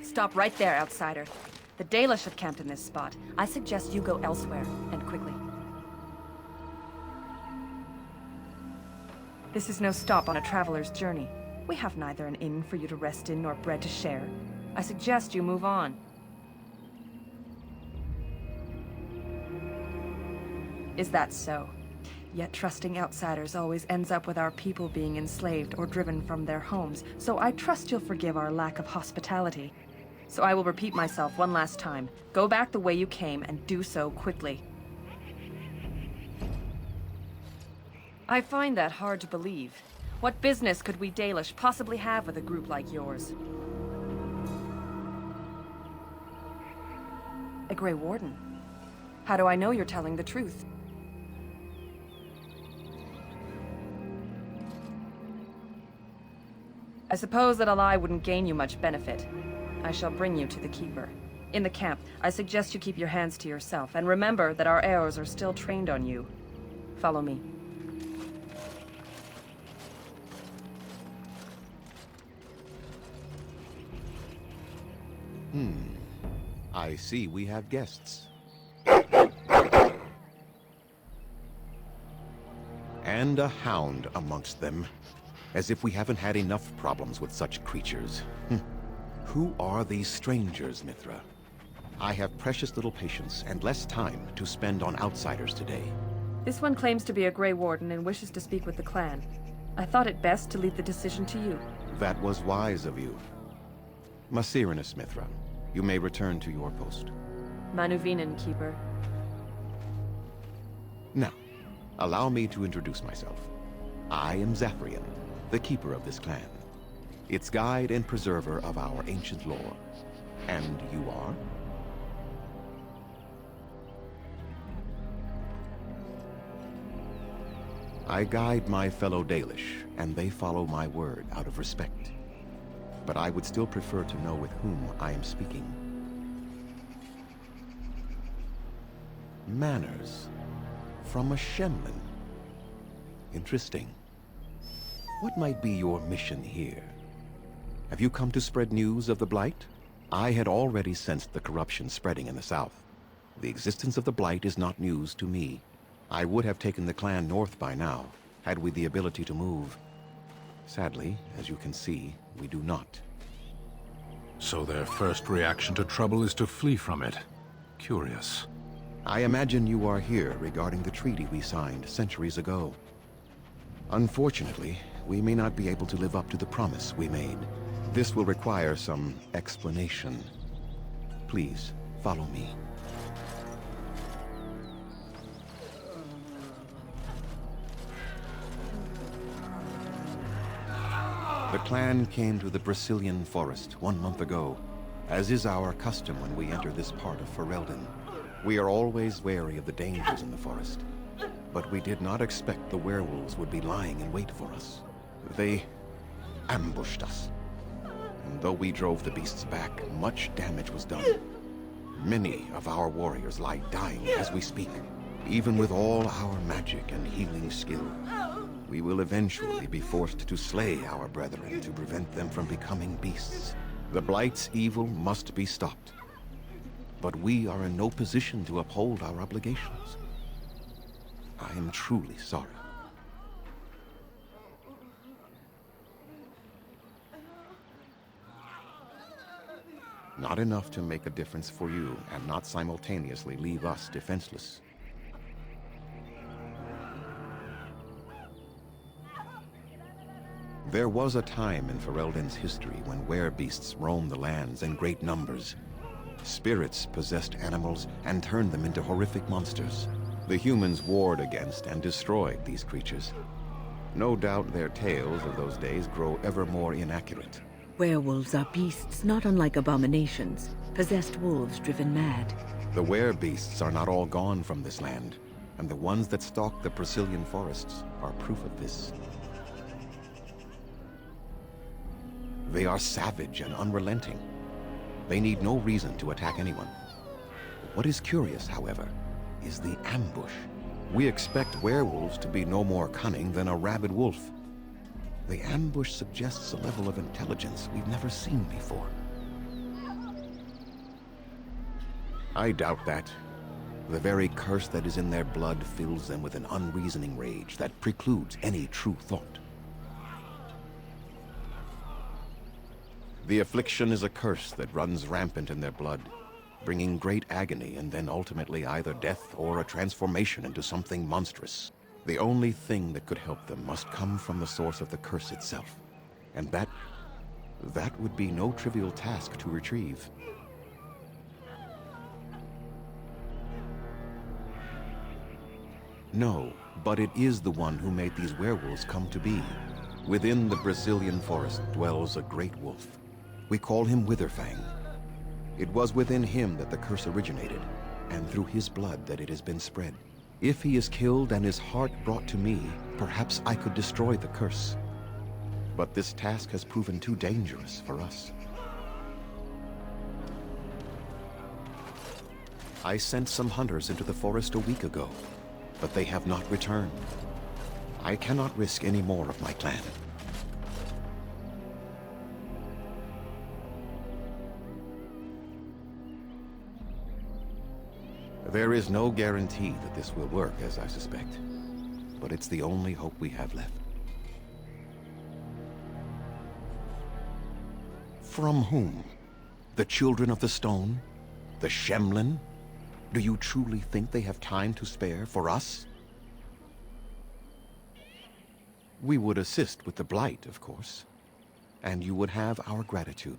Stop right there, outsider. The Dalish have camped in this spot. I suggest you go elsewhere, and quickly. This is no stop on a traveler's journey. We have neither an inn for you to rest in nor bread to share. I suggest you move on. Is that so? Yet trusting outsiders always ends up with our people being enslaved or driven from their homes, so I trust you'll forgive our lack of hospitality. So I will repeat myself one last time. Go back the way you came, and do so quickly. I find that hard to believe. What business could we Dalish possibly have with a group like yours? A Grey Warden? How do I know you're telling the truth? I suppose that a lie wouldn't gain you much benefit. I shall bring you to the Keeper. In the camp, I suggest you keep your hands to yourself, and remember that our arrows are still trained on you. Follow me. I see we have guests. And a hound amongst them. As if we haven't had enough problems with such creatures. Who are these strangers, Mithra? I have precious little patience and less time to spend on outsiders today. This one claims to be a Grey Warden and wishes to speak with the clan. I thought it best to leave the decision to you. That was wise of you. Masirinus, Mithra. You may return to your post. Manuvinen, Keeper. Now, allow me to introduce myself. I am Zathrian, the keeper of this clan. Its guide and preserver of our ancient lore. And you are? I guide my fellow Dalish, and they follow my word out of respect. But I would still prefer to know with whom I am speaking. Manners. From a Shemlin. Interesting. What might be your mission here? Have you come to spread news of the Blight? I had already sensed the corruption spreading in the south. The existence of the Blight is not news to me. I would have taken the clan north by now, had we the ability to move. Sadly, as you can see, we do not. So their first reaction to trouble is to flee from it. Curious. I imagine you are here regarding the treaty we signed centuries ago. Unfortunately, we may not be able to live up to the promise we made. This will require some explanation. Please, follow me. The clan came to the Brecilian forest 1 month ago, as is our custom when we enter this part of Ferelden. We are always wary of the dangers in the forest, but we did not expect the werewolves would be lying in wait for us. They ambushed us. And though we drove the beasts back, much damage was done. Many of our warriors lie dying as we speak. Even with all our magic and healing skill, we will eventually be forced to slay our brethren to prevent them from becoming beasts. The Blight's evil must be stopped. But we are in no position to uphold our obligations. I am truly sorry. Not enough to make a difference for you, and not simultaneously leave us defenseless. There was a time in Ferelden's history when werebeasts roamed the lands in great numbers. Spirits possessed animals and turned them into horrific monsters. The humans warred against and destroyed these creatures. No doubt their tales of those days grow ever more inaccurate. Werewolves are beasts not unlike abominations, possessed wolves driven mad. The werebeasts are not all gone from this land, and the ones that stalk the Brecilian forests are proof of this. They are savage and unrelenting. They need no reason to attack anyone. What is curious, however, is the ambush. We expect werewolves to be no more cunning than a rabid wolf. The ambush suggests a level of intelligence we've never seen before. I doubt that. The very curse that is in their blood fills them with an unreasoning rage that precludes any true thought. The affliction is a curse that runs rampant in their blood, bringing great agony and then ultimately either death or a transformation into something monstrous. The only thing that could help them must come from the source of the curse itself. And that would be no trivial task to retrieve. No, but it is the one who made these werewolves come to be. Within the Brecilian forest dwells a great wolf. We call him Witherfang. It was within him that the curse originated, and through his blood that it has been spread. If he is killed and his heart brought to me, perhaps I could destroy the curse. But this task has proven too dangerous for us. I sent some hunters into the forest a week ago, but they have not returned. I cannot risk any more of my clan. There is no guarantee that this will work, as I suspect, but it's the only hope we have left. From whom? The Children of the Stone? The Shemlin? Do you truly think they have time to spare for us? We would assist with the Blight, of course, and you would have our gratitude.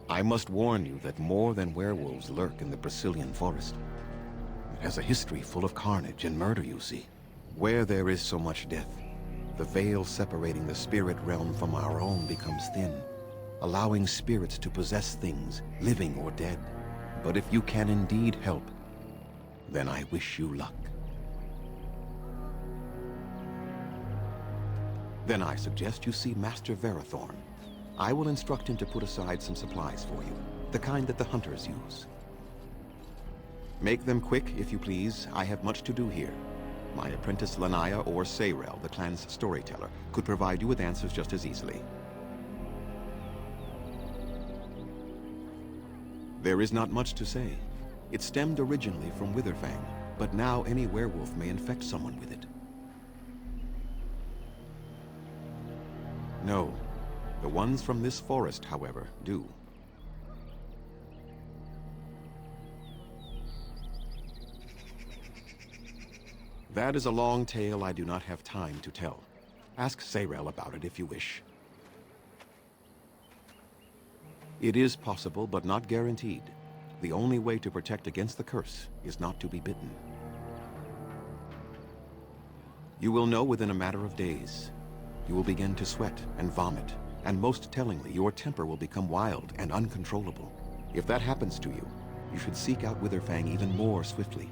I must warn you that more than werewolves lurk in the Brecilian forest. It has a history full of carnage and murder, you see. Where there is so much death, the veil separating the spirit realm from our own becomes thin, allowing spirits to possess things, living or dead. But if you can indeed help, then I wish you luck. Then I suggest you see Master Verathorn. I will instruct him to put aside some supplies for you, the kind that the hunters use. Make them quick, if you please. I have much to do here. My apprentice Lanaya or Sayrel, the clan's storyteller, could provide you with answers just as easily. There is not much to say. It stemmed originally from Witherfang, but now any werewolf may infect someone with it. No. The ones from this forest, however, do. That is a long tale I do not have time to tell. Ask Sayrel about it if you wish. It is possible, but not guaranteed. The only way to protect against the curse is not to be bitten. You will know within a matter of days. You will begin to sweat and vomit, and most tellingly, your temper will become wild and uncontrollable. If that happens to you, you should seek out Witherfang even more swiftly.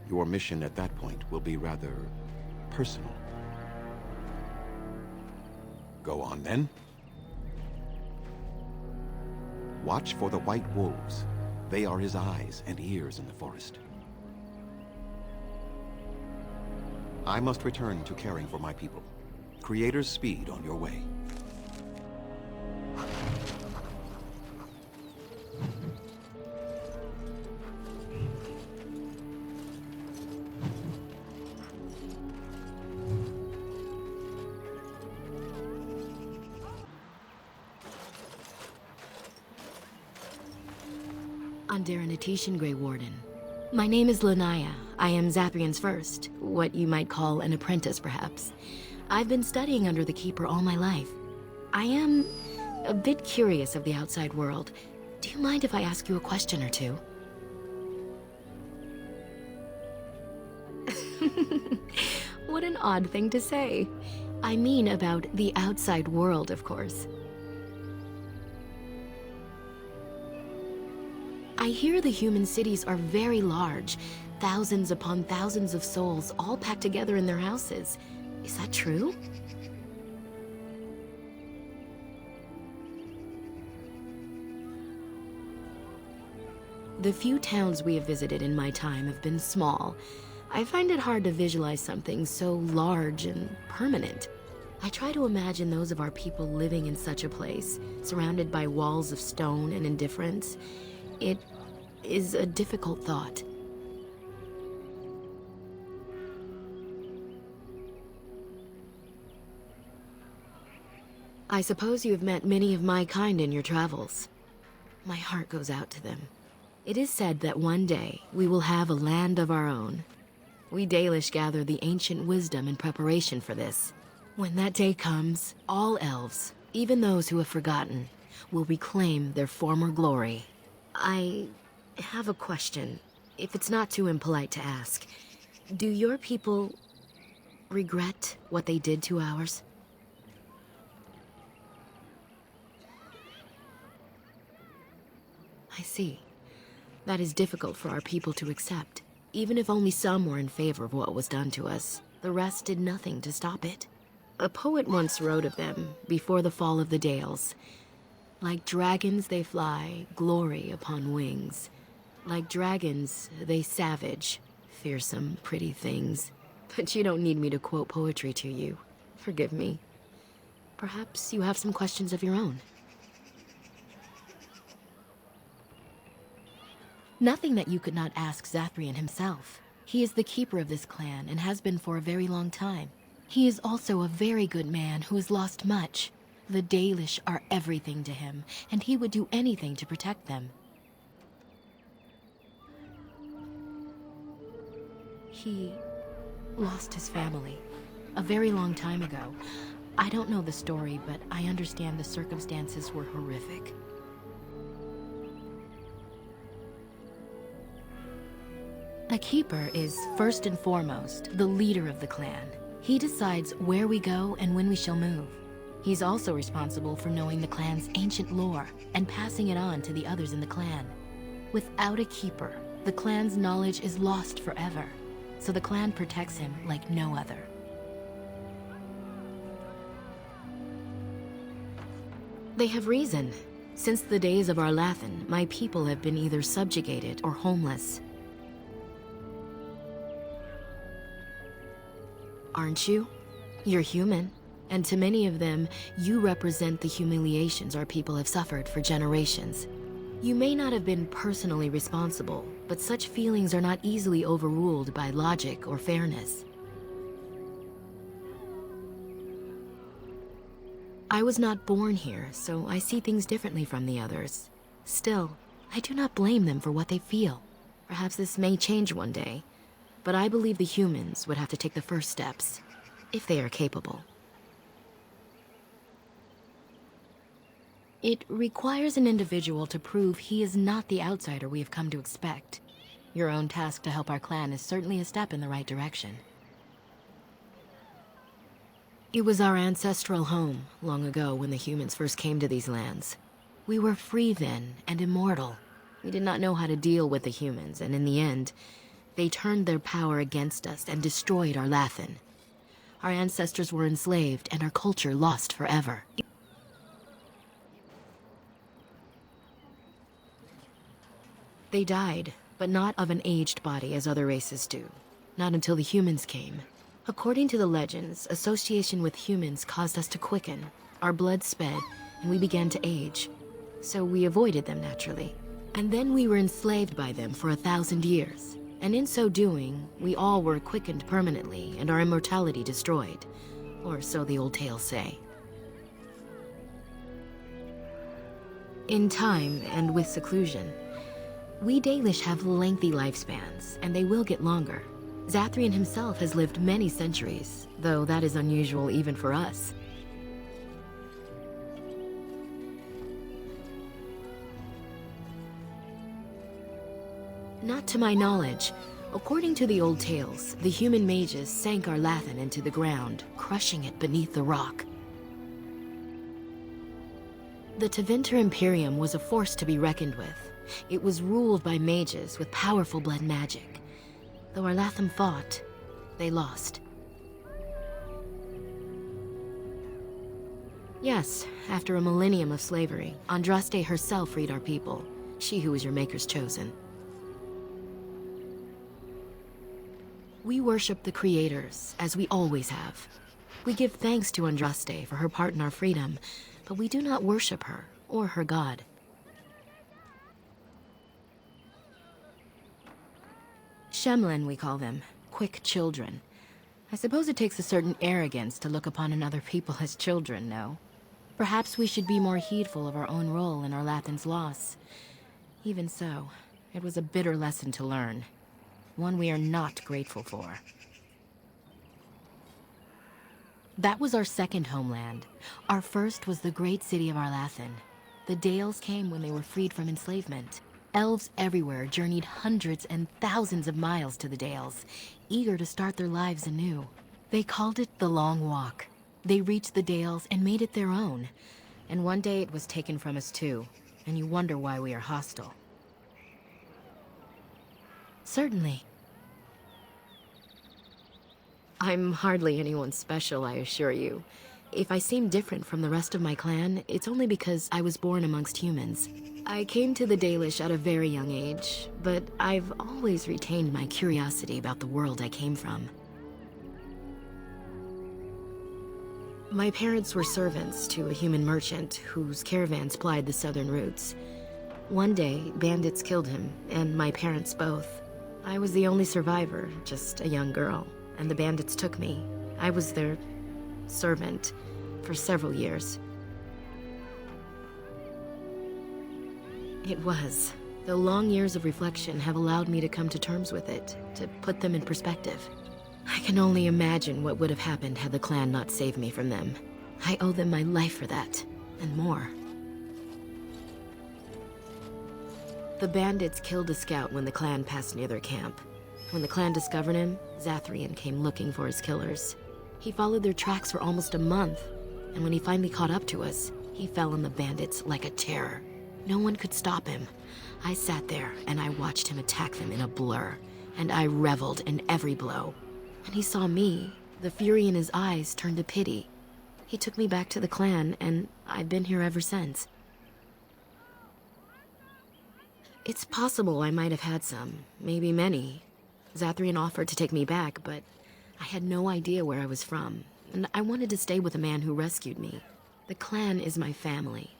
Your mission at that point will be rather personal. Go on then. Watch for the white wolves. They are his eyes and ears in the forest. I must return to caring for my people. Creator's speed on your way. Grey Warden. My name is Lanaya. I am Zathrian's first, what you might call an apprentice, perhaps. I've been studying under the Keeper all my life. I am a bit curious of the outside world. Do you mind if I ask you a question or two? What an odd thing to say. I mean about the outside world, of course. I hear the human cities are very large, thousands upon thousands of souls all packed together in their houses. Is that true? The few towns we have visited in my time have been small. I find it hard to visualize something so large and permanent. I try to imagine those of our people living in such a place, surrounded by walls of stone and indifference. It is a difficult thought. I suppose you have met many of my kind in your travels. My heart goes out to them. It is said that one day we will have a land of our own. We Dalish gather the ancient wisdom in preparation for this. When that day comes, all elves, even those who have forgotten, will reclaim their former glory. I have a question, if it's not too impolite to ask. Do your people regret what they did to ours? I see. That is difficult for our people to accept. Even if only some were in favor of what was done to us, the rest did nothing to stop it. A poet once wrote of them, before the fall of the Dales. Like dragons they fly, glory upon wings. Like dragons, they savage, fearsome, pretty things. But you don't need me to quote poetry to you. Forgive me. Perhaps you have some questions of your own. Nothing that you could not ask Zathrian himself. He is the keeper of this clan and has been for a very long time. He is also a very good man who has lost much. The Dalish are everything to him, and he would do anything to protect them. He lost his family a very long time ago. I don't know the story, but I understand the circumstances were horrific. A keeper is, first and foremost, the leader of the clan. He decides where we go and when we shall move. He's also responsible for knowing the clan's ancient lore and passing it on to the others in the clan. Without a keeper, the clan's knowledge is lost forever, so the clan protects him like no other. They have reason. Since the days of Arlathan, my people have been either subjugated or homeless. Aren't you? You're human, and to many of them, you represent the humiliations our people have suffered for generations. You may not have been personally responsible, but such feelings are not easily overruled by logic or fairness. I was not born here, so I see things differently from the others. Still, I do not blame them for what they feel. Perhaps this may change one day. But I believe the humans would have to take the first steps, if they are capable. It requires an individual to prove he is not the outsider we have come to expect. Your own task to help our clan is certainly a step in the right direction. It was our ancestral home, long ago when the humans first came to these lands. We were free then, and immortal. We did not know how to deal with the humans, and in the end, they turned their power against us and destroyed Arlathan. Our ancestors were enslaved and our culture lost forever. They died, but not of an aged body as other races do. Not until the humans came. According to the legends, association with humans caused us to quicken. Our blood sped, and we began to age. So we avoided them naturally. And then we were enslaved by them for 1,000 years. And in so doing, we all were quickened permanently and our immortality destroyed. Or so the old tales say. In time, and with seclusion, we Dalish have lengthy lifespans, and they will get longer. Zathrian himself has lived many centuries, though that is unusual even for us. Not to my knowledge. According to the old tales, the human mages sank Arlathan into the ground, crushing it beneath the rock. The Tevinter Imperium was a force to be reckoned with. It was ruled by mages with powerful blood magic. Though Arlathan fought, they lost. Yes, after a millennium of slavery, Andraste herself freed our people, she who was your maker's chosen. We worship the creators, as we always have. We give thanks to Andraste for her part in our freedom, but we do not worship her or her god. Shemlin, we call them. Quick children. I suppose it takes a certain arrogance to look upon another people as children, no? Perhaps we should be more heedful of our own role in our Lathan's loss. Even so, it was a bitter lesson to learn. One we are not grateful for. That was our second homeland. Our first was the great city of Arlathan. The Dales came when they were freed from enslavement. Elves everywhere journeyed hundreds and thousands of miles to the Dales, eager to start their lives anew. They called it the Long Walk. They reached the Dales and made it their own. And one day it was taken from us too, and you wonder why we are hostile. Certainly. I'm hardly anyone special, I assure you. If I seem different from the rest of my clan, it's only because I was born amongst humans. I came to the Dalish at a very young age, but I've always retained my curiosity about the world I came from. My parents were servants to a human merchant whose caravans plied the southern routes. One day, bandits killed him, and my parents both. I was the only survivor, just a young girl, and the bandits took me. I was their servant for several years. It was. The long years of reflection have allowed me to come to terms with it, to put them in perspective. I can only imagine what would have happened had the clan not saved me from them. I owe them my life for that, and more. The bandits killed a scout when the clan passed near their camp. When the clan discovered him, Zathrian came looking for his killers. He followed their tracks for almost a month, and when he finally caught up to us, he fell on the bandits like a terror. No one could stop him. I sat there and I watched him attack them in a blur, and I reveled in every blow. When he saw me, the fury in his eyes turned to pity. He took me back to the clan, and I've been here ever since. It's possible I might have had some, maybe many. Zathrian offered to take me back, but I had no idea where I was from, and I wanted to stay with the man who rescued me. The clan is my family.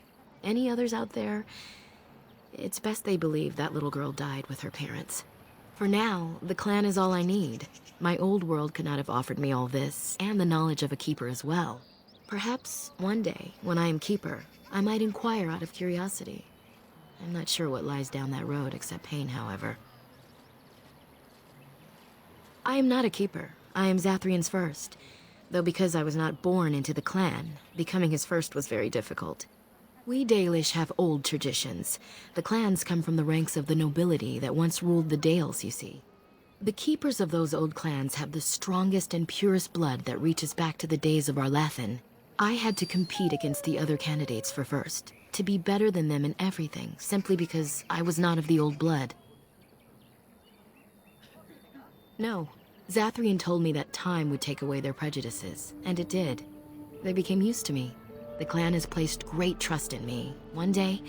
Any others out there? It's best they believe that little girl died with her parents. For now, the clan is all I need. My old world could not have offered me all this, and the knowledge of a keeper as well. Perhaps one day, when I am keeper, I might inquire out of curiosity. I'm not sure what lies down that road except pain, however. I am not a keeper. I am Zathrian's first. Though because I was not born into the clan, becoming his first was very difficult. We Dalish have old traditions. The clans come from the ranks of the nobility that once ruled the Dales, you see. The keepers of those old clans have the strongest and purest blood that reaches back to the days of Arlathan. I had to compete against the other candidates for first, to be better than them in everything, simply because I was not of the old blood. No, Zathrian told me that time would take away their prejudices, and it did. They became used to me. The clan has placed great trust in me. One day,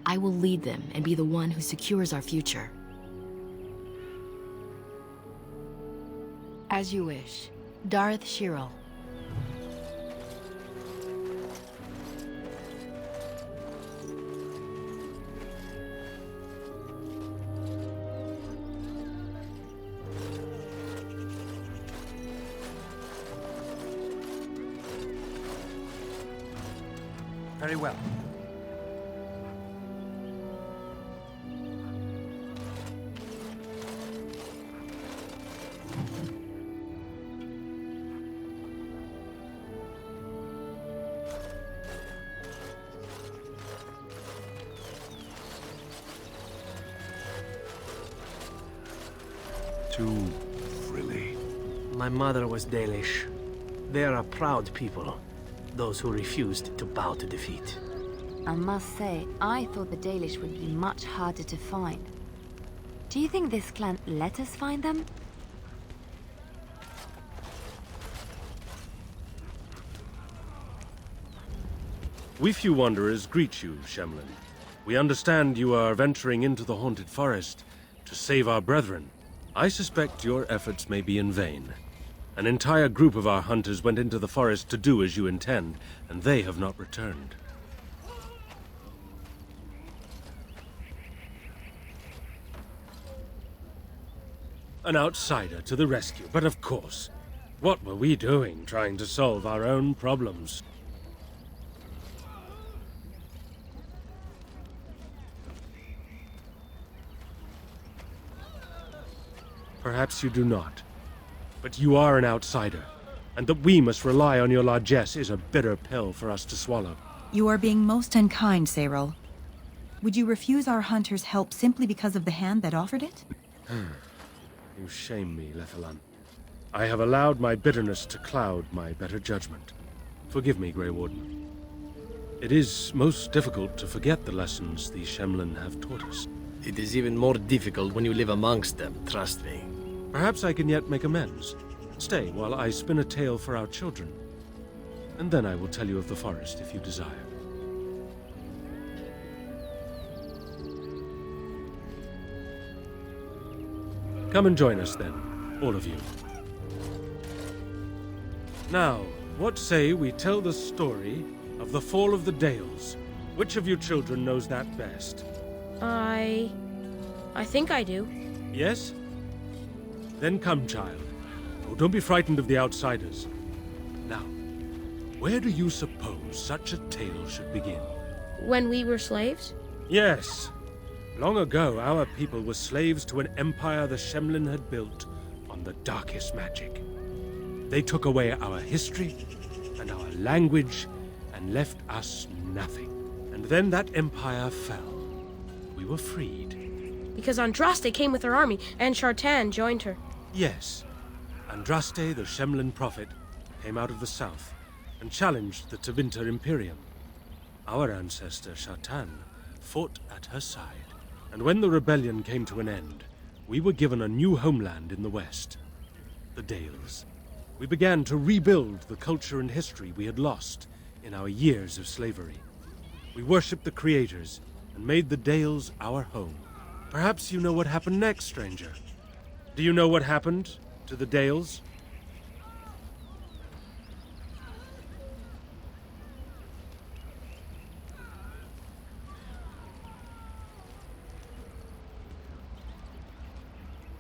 I will lead them and be the one who secures our future. As you wish. Darth Shirel. Very well. Too frilly. My mother was Dalish. They are a proud people. Those who refused to bow to defeat. I must say, I thought the Dalish would be much harder to find. Do you think this clan let us find them? We few wanderers greet you, Shemlin. We understand you are venturing into the haunted forest to save our brethren. I suspect your efforts may be in vain. An entire group of our hunters went into the forest to do as you intend, and they have not returned. An outsider to the rescue, but of course, what were we doing trying to solve our own problems? Perhaps you do not. But you are an outsider, and that we must rely on your largesse is a bitter pill for us to swallow. You are being most unkind, Cyril. Would you refuse our hunters' help simply because of the hand that offered it? You shame me, Lethalan. I have allowed my bitterness to cloud my better judgment. Forgive me, Grey Warden. It is most difficult to forget the lessons the Shemlen have taught us. It is even more difficult when you live amongst them, trust me. Perhaps I can yet make amends. Stay while I spin a tale for our children. And then I will tell you of the forest if you desire. Come and join us then, all of you. Now, what say we tell the story of the fall of the Dales? Which of you children knows that best? I think I do. Yes? Then come, child. Oh, don't be frightened of the outsiders. Now, where do you suppose such a tale should begin? When we were slaves? Yes. Long ago, our people were slaves to an empire the Shemlen had built on the darkest magic. They took away our history and our language and left us nothing. And then that empire fell. We were freed. Because Andraste came with her army, and Shartan joined her. Yes. Andraste, the Shemlen prophet, came out of the south and challenged the Tevinter Imperium. Our ancestor, Shartan, fought at her side. And when the rebellion came to an end, we were given a new homeland in the west, the Dales. We began to rebuild the culture and history we had lost in our years of slavery. We worshipped the creators and made the Dales our home. Perhaps you know what happened next, stranger. Do you know what happened to the Dales?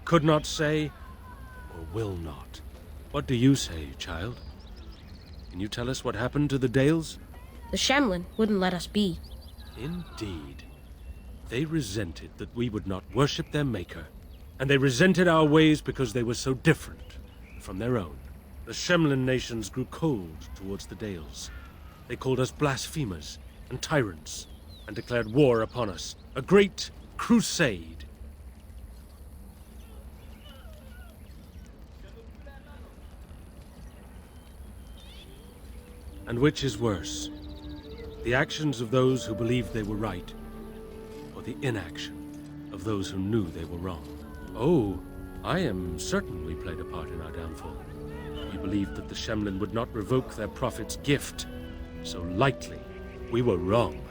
Could not say, or will not. What do you say, child? Can you tell us what happened to the Dales? The Shemlen wouldn't let us be. Indeed. They resented that we would not worship their maker, and they resented our ways because they were so different from their own. The Shemlen nations grew cold towards the Dales. They called us blasphemers and tyrants, and declared war upon us, a great crusade. And which is worse, the actions of those who believed they were right, or the inaction of those who knew they were wrong? Oh, I am certain we played a part in our downfall. We believed that the Shemlen would not revoke their prophet's gift so lightly. We were wrong.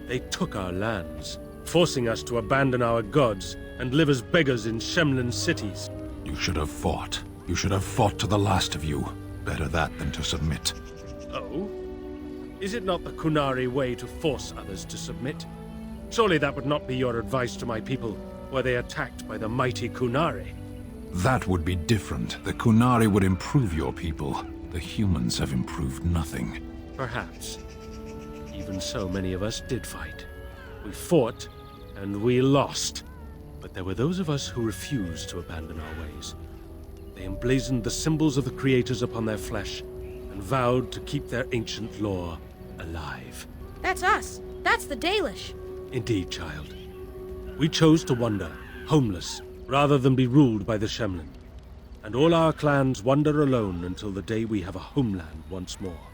They took our lands, forcing us to abandon our gods and live as beggars in Shemlen cities. You should have fought. You should have fought to the last of you. Better that than to submit. Oh? Is it not the Kunari way to force others to submit? Surely that would not be your advice to my people, were they attacked by the mighty Kunari. That would be different. The Kunari would improve your people. The humans have improved nothing. Perhaps. Even so, many of us did fight. We fought, and we lost. But there were those of us who refused to abandon our ways. They emblazoned the symbols of the creators upon their flesh, and vowed to keep their ancient lore alive. That's us. That's the Dalish. Indeed, child. We chose to wander, homeless, rather than be ruled by the Shemlen. And all our clans wander alone until the day we have a homeland once more.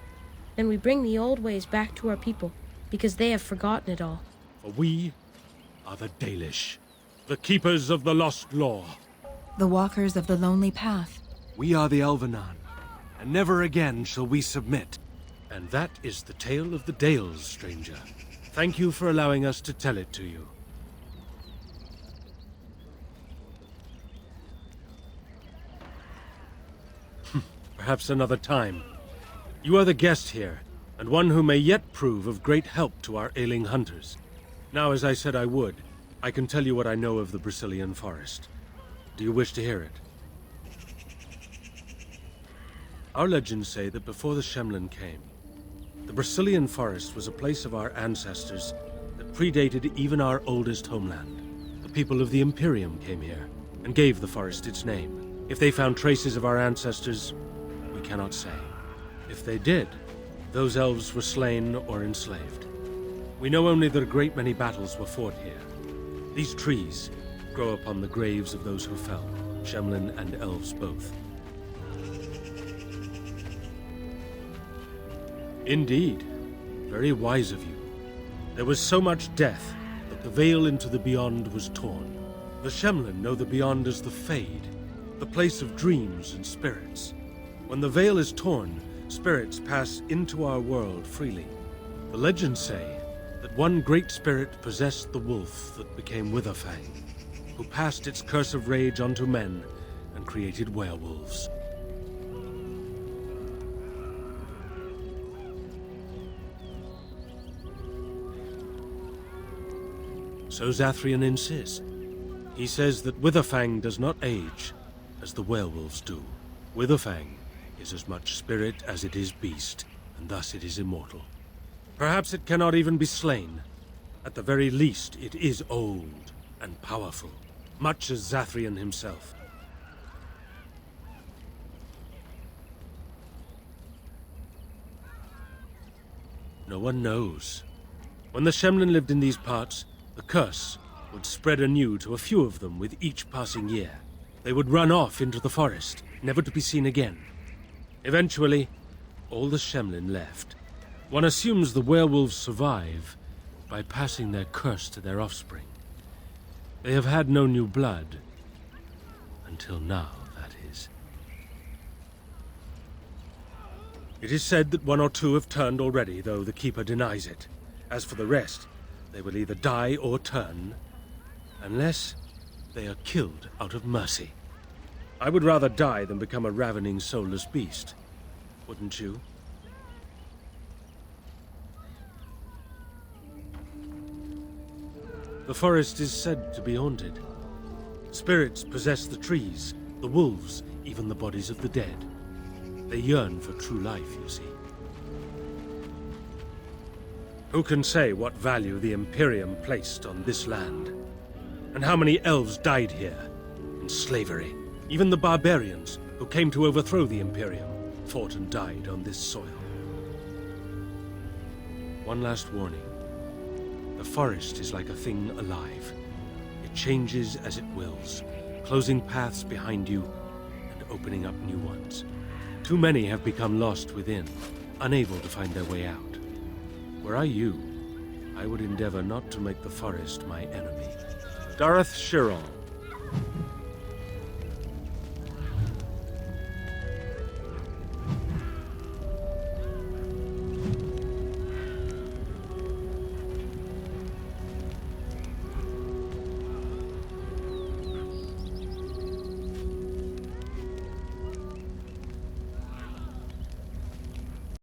Then we bring the old ways back to our people, because they have forgotten it all. For we are the Dalish, the keepers of the lost lore. The walkers of the lonely path. We are the Alvanan, and never again shall we submit. And that is the tale of the Dales, stranger. Thank you for allowing us to tell it to you. Perhaps another time. You are the guest here, and one who may yet prove of great help to our ailing hunters. Now, as I said I would, I can tell you what I know of the Brecilian forest. Do you wish to hear it? Our legends say that before the Shemlen came, the Brecilian forest was a place of our ancestors that predated even our oldest homeland. The people of the Imperium came here, and gave the forest its name. If they found traces of our ancestors, we cannot say. If they did, those elves were slain or enslaved. We know only that a great many battles were fought here. These trees grow upon the graves of those who fell, Shemlen and elves both. Indeed. Very wise of you. There was so much death that the veil into the Beyond was torn. The Shemlen know the Beyond as the Fade, the place of dreams and spirits. When the veil is torn, spirits pass into our world freely. The legends say that one great spirit possessed the wolf that became Witherfang, who passed its curse of rage onto men and created werewolves. So Zathrian insists. He says that Witherfang does not age as the werewolves do. Witherfang is as much spirit as it is beast, and thus it is immortal. Perhaps it cannot even be slain. At the very least, it is old and powerful, much as Zathrian himself. No one knows. When the Shemlen lived in these parts, the curse would spread anew to a few of them with each passing year. They would run off into the forest, never to be seen again. Eventually, all the Shemlen left. One assumes the werewolves survive by passing their curse to their offspring. They have had no new blood. Until now, that is. It is said that one or two have turned already, though the Keeper denies it. As for the rest, they will either die or turn, unless they are killed out of mercy. I would rather die than become a ravening, soulless beast. Wouldn't you? The forest is said to be haunted. Spirits possess the trees, the wolves, even the bodies of the dead. They yearn for true life, you see. Who can say what value the Imperium placed on this land? And how many elves died here, in slavery? Even the barbarians, who came to overthrow the Imperium, fought and died on this soil. One last warning. The forest is like a thing alive. It changes as it wills, closing paths behind you and opening up new ones. Too many have become lost within, unable to find their way out. Were I you, I would endeavor not to make the forest my enemy. Darth Shiral,